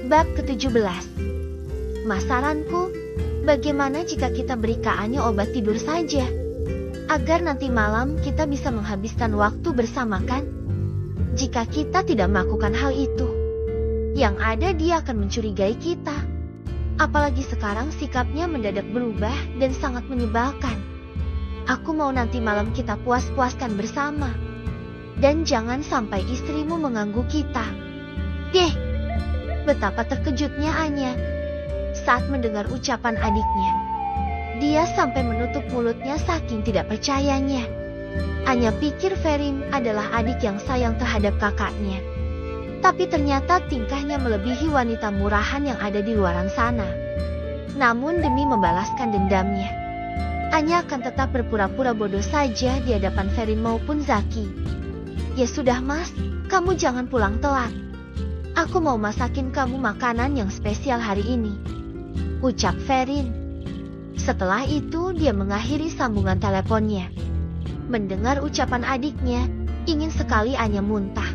Bab ke-17. Masaranku, bagaimana jika kita beri Kak Anya obat tidur saja? Agar nanti malam kita bisa menghabiskan waktu bersama, kan? Jika kita tidak melakukan hal itu, yang ada dia akan mencurigai kita. Apalagi sekarang sikapnya mendadak berubah dan sangat menyebalkan. Aku mau nanti malam kita puas-puaskan bersama. Dan jangan sampai istrimu mengganggu kita. Deh, betapa terkejutnya Anya saat mendengar ucapan adiknya. Dia sampai menutup mulutnya saking tidak percayanya. Anya pikir Ferin adalah adik yang sayang terhadap kakaknya. Tapi ternyata tingkahnya melebihi wanita murahan yang ada di luaran sana. Namun demi membalaskan dendamnya, Anya akan tetap berpura-pura bodoh saja di hadapan Ferin maupun Zaki. Ya sudah mas, kamu jangan pulang telat. Aku mau masakin kamu makanan yang spesial hari ini, ucap Ferin. Setelah itu dia mengakhiri sambungan teleponnya. Mendengar ucapan adiknya, ingin sekali Anya muntah.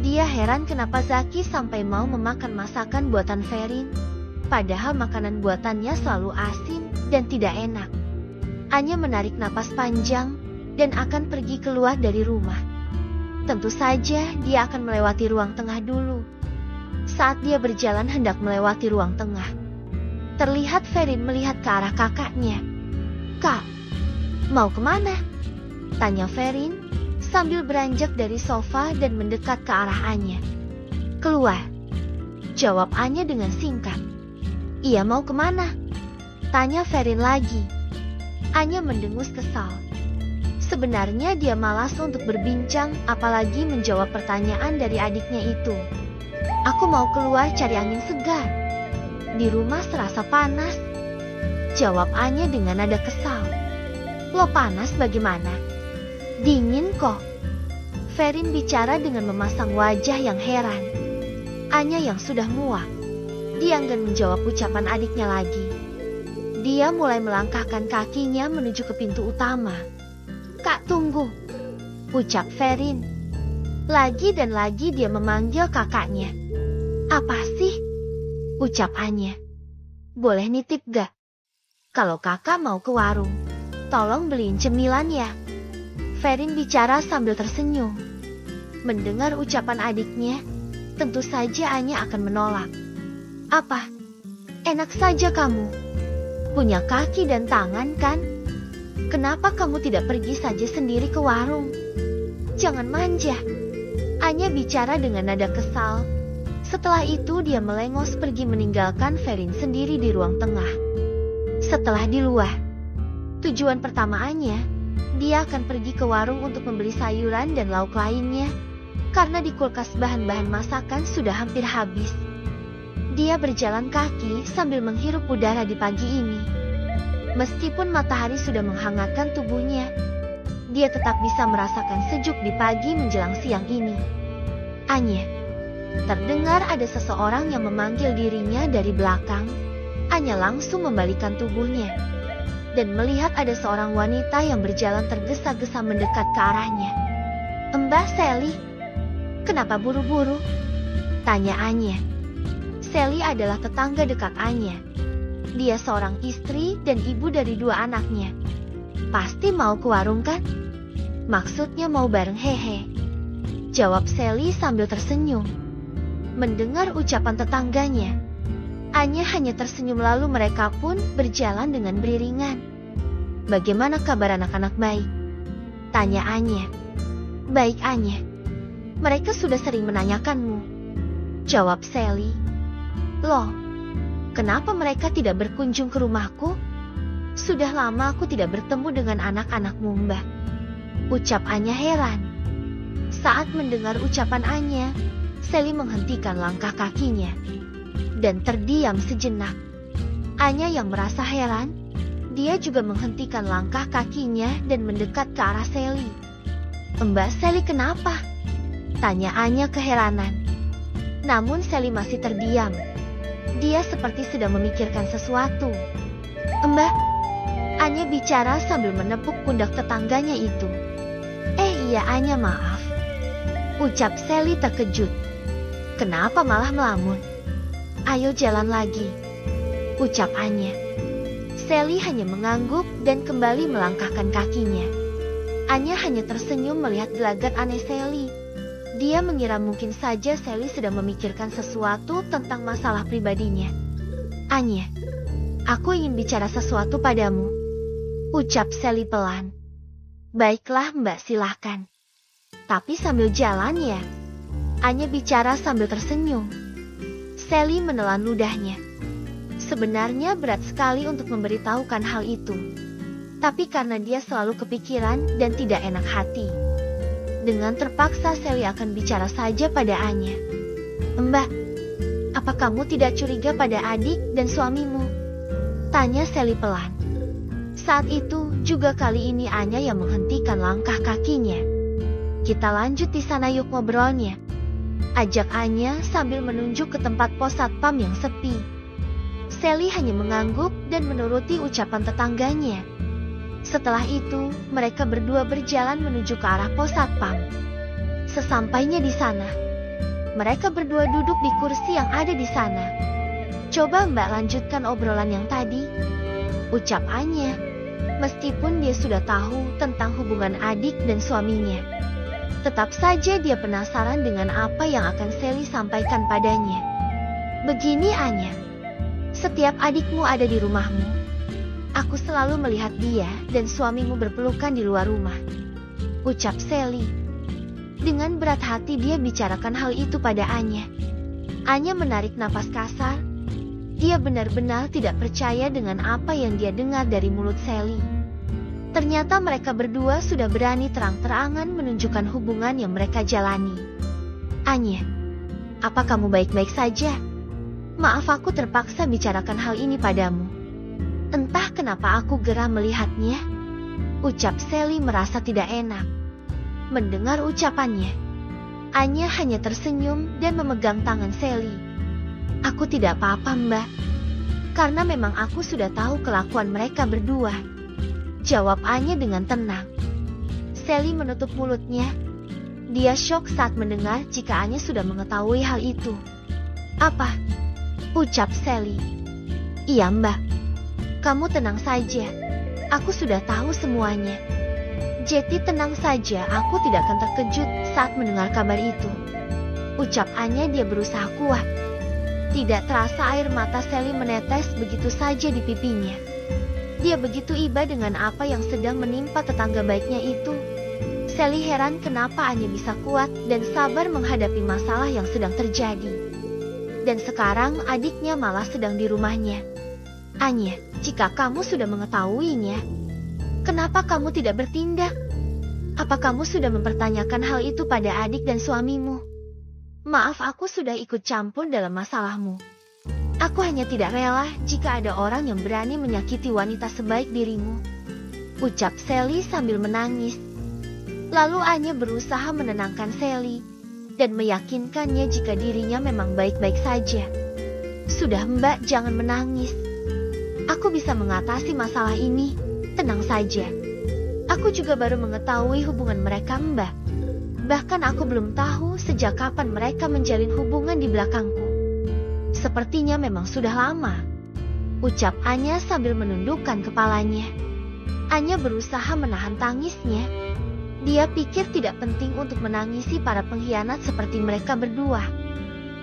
Dia heran kenapa Zaki sampai mau memakan masakan buatan Ferin, padahal makanan buatannya selalu asin dan tidak enak. Anya menarik napas panjang dan akan pergi keluar dari rumah. Tentu saja dia akan melewati ruang tengah dulu. Saat dia berjalan hendak melewati ruang tengah, terlihat Ferin melihat ke arah kakaknya. Kak, mau kemana? Tanya Ferin sambil beranjak dari sofa dan mendekat ke arah Anya. Keluar, jawab Anya dengan singkat. Iya, mau kemana? Tanya Ferin lagi. Anya mendengus kesal. Sebenarnya dia malas untuk berbincang, apalagi menjawab pertanyaan dari adiknya itu. Aku mau keluar cari angin segar. Di rumah serasa panas, jawab Anya dengan nada kesal. Lo panas bagaimana? Dingin kok. Ferin bicara dengan memasang wajah yang heran. Anya yang sudah muak, dia enggan menjawab ucapan adiknya lagi. Dia mulai melangkahkan kakinya menuju ke pintu utama. Kak, tunggu, ucap Ferin. Lagi dan lagi dia memanggil kakaknya. Apa sih? Ucap Anya. Boleh nitip gak? Kalau kakak mau ke warung, tolong beliin cemilan ya. Ferin bicara sambil tersenyum. Mendengar ucapan adiknya, tentu saja Anya akan menolak. Apa? Enak saja kamu. Punya kaki dan tangan kan? Kenapa kamu tidak pergi saja sendiri ke warung? Jangan manja. Anya bicara dengan nada kesal. Setelah itu dia melengos pergi meninggalkan Ferin sendiri di ruang tengah. Setelah di luar, tujuan pertama Anya, dia akan pergi ke warung untuk membeli sayuran dan lauk lainnya, karena di kulkas bahan-bahan masakan sudah hampir habis. Dia berjalan kaki sambil menghirup udara di pagi ini. Meskipun matahari sudah menghangatkan tubuhnya, dia tetap bisa merasakan sejuk di pagi menjelang siang ini. Anya, terdengar ada seseorang yang memanggil dirinya dari belakang. Anya langsung membalikkan tubuhnya dan melihat ada seorang wanita yang berjalan tergesa-gesa mendekat ke arahnya. Mbak Sally, kenapa buru-buru? Tanya Anya. Sally adalah tetangga dekat Anya. Dia seorang istri dan ibu dari 2 anaknya. Pasti mau ke warung kan? Maksudnya mau bareng hehe. Jawab Sally sambil tersenyum. Mendengar ucapan tetangganya, Anya hanya tersenyum lalu mereka pun berjalan dengan beriringan. Bagaimana kabar anak-anak baik? Tanya Anya. Baik Anya. Mereka sudah sering menanyakanmu. Jawab Sally. Loh, kenapa mereka tidak berkunjung ke rumahku? Sudah lama aku tidak bertemu dengan anak-anakmu, Mbak. Ucap Anya heran. Saat mendengar ucapan Anya, Sally menghentikan langkah kakinya dan terdiam sejenak. Anya yang merasa heran, dia juga menghentikan langkah kakinya dan mendekat ke arah Sally. Mbak Sally kenapa? Tanya Anya keheranan. Namun Sally masih terdiam. Dia seperti sedang memikirkan sesuatu. Mbak, Anya bicara sambil menepuk pundak tetangganya itu. Iya Anya, maaf. Ucap Sally terkejut. Kenapa malah melamun? Ayo jalan lagi, ucap Anya. Sally hanya mengangguk dan kembali melangkahkan kakinya. Anya hanya tersenyum melihat gelagat aneh Sally. Dia mengira mungkin saja Sally sedang memikirkan sesuatu tentang masalah pribadinya. Anya, aku ingin bicara sesuatu padamu, ucap Sally pelan. Baiklah Mbak, silahkan. Tapi sambil jalan ya. Anya bicara sambil tersenyum. Sally menelan ludahnya. Sebenarnya berat sekali untuk memberitahukan hal itu. Tapi karena dia selalu kepikiran dan tidak enak hati. Dengan terpaksa Sally akan bicara saja pada Anya. Mbak, apa kamu tidak curiga pada adik dan suamimu? Tanya Sally pelan. Saat itu juga kali ini Anya yang menghentikan langkah kakinya. Kita lanjut di sana yuk ngobrolnya, ajak Anya sambil menunjuk ke tempat pos satpam yang sepi. Sally hanya mengangguk dan menuruti ucapan tetangganya. Setelah itu, mereka berdua berjalan menuju ke arah pos satpam. Sesampainya di sana, mereka berdua duduk di kursi yang ada di sana. Coba Mbak lanjutkan obrolan yang tadi, ucap Anya. Meskipun dia sudah tahu tentang hubungan adik dan suaminya, tetap saja dia penasaran dengan apa yang akan Sally sampaikan padanya. Begini Anya, setiap adikmu ada di rumahmu, aku selalu melihat dia dan suamimu berpelukan di luar rumah, ucap Sally. Dengan berat hati dia bicarakan hal itu pada Anya. Anya menarik napas kasar. Dia benar-benar tidak percaya dengan apa yang dia dengar dari mulut Sally. Ternyata mereka berdua sudah berani terang-terangan menunjukkan hubungan yang mereka jalani. Anya, apa kamu baik-baik saja? Maaf aku terpaksa bicarakan hal ini padamu. Entah kenapa aku gerah melihatnya, ucap Sally merasa tidak enak mendengar ucapannya. Anya hanya tersenyum dan memegang tangan Sally. Aku tidak apa-apa Mbak, karena memang aku sudah tahu kelakuan mereka berdua, jawab Anya dengan tenang. Sally menutup mulutnya. Dia syok saat mendengar jika Anya sudah mengetahui hal itu. Apa? Ucap Sally. Iya Mbak, kamu tenang saja, aku sudah tahu semuanya. Jadi tenang saja, aku tidak akan terkejut saat mendengar kabar itu, ucap Anya. Dia berusaha kuat. Tidak terasa air mata Sally menetes begitu saja di pipinya. Dia begitu iba dengan apa yang sedang menimpa tetangga baiknya itu. Sally heran kenapa Anya bisa kuat dan sabar menghadapi masalah yang sedang terjadi. Dan sekarang adiknya malah sedang di rumahnya. Anya, jika kamu sudah mengetahuinya, kenapa kamu tidak bertindak? Apa kamu sudah mempertanyakan hal itu pada adik dan suamimu? Maaf, aku sudah ikut campur dalam masalahmu. Aku hanya tidak rela jika ada orang yang berani menyakiti wanita sebaik dirimu, ucap Sally sambil menangis. Lalu Anya berusaha menenangkan Sally dan meyakinkannya jika dirinya memang baik-baik saja. Sudah Mbak, jangan menangis. Aku bisa mengatasi masalah ini, tenang saja. Aku juga baru mengetahui hubungan mereka Mbak. Bahkan aku belum tahu sejak kapan mereka menjalin hubungan di belakangku. Sepertinya memang sudah lama, ucap Anya sambil menundukkan kepalanya. Anya berusaha menahan tangisnya. Dia pikir tidak penting untuk menangisi para pengkhianat seperti mereka berdua.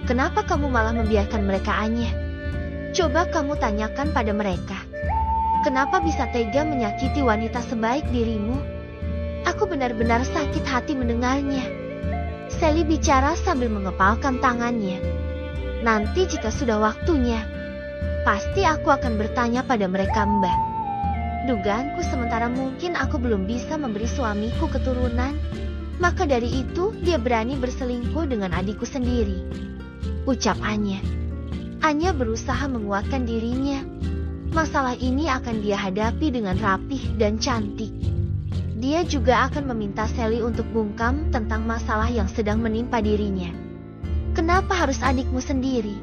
Kenapa kamu malah membiarkan mereka, Anya? Coba kamu tanyakan pada mereka. Kenapa bisa tega menyakiti wanita sebaik dirimu? Aku benar-benar sakit hati mendengarnya. Sally bicara sambil mengepalkan tangannya. Nanti jika sudah waktunya, pasti aku akan bertanya pada mereka Mbak. Dugaanku sementara mungkin aku belum bisa memberi suamiku keturunan, maka dari itu dia berani berselingkuh dengan adikku sendiri, ucap Anya. Anya berusaha menguatkan dirinya. Masalah ini akan dia hadapi dengan rapih dan cantik. Dia juga akan meminta Sally untuk bungkam tentang masalah yang sedang menimpa dirinya. Kenapa harus adikmu sendiri?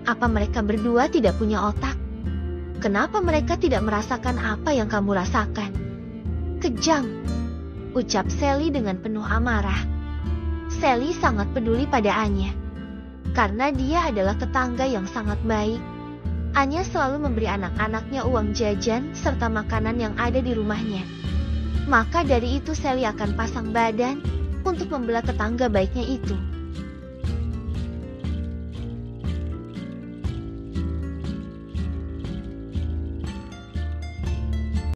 Apa mereka berdua tidak punya otak? Kenapa mereka tidak merasakan apa yang kamu rasakan? Kejam, ucap Sally dengan penuh amarah. Sally sangat peduli pada Anya. Karena dia adalah tetangga yang sangat baik. Anya selalu memberi anak-anaknya uang jajan serta makanan yang ada di rumahnya. Maka dari itu Sally akan pasang badan untuk membela tetangga baiknya itu.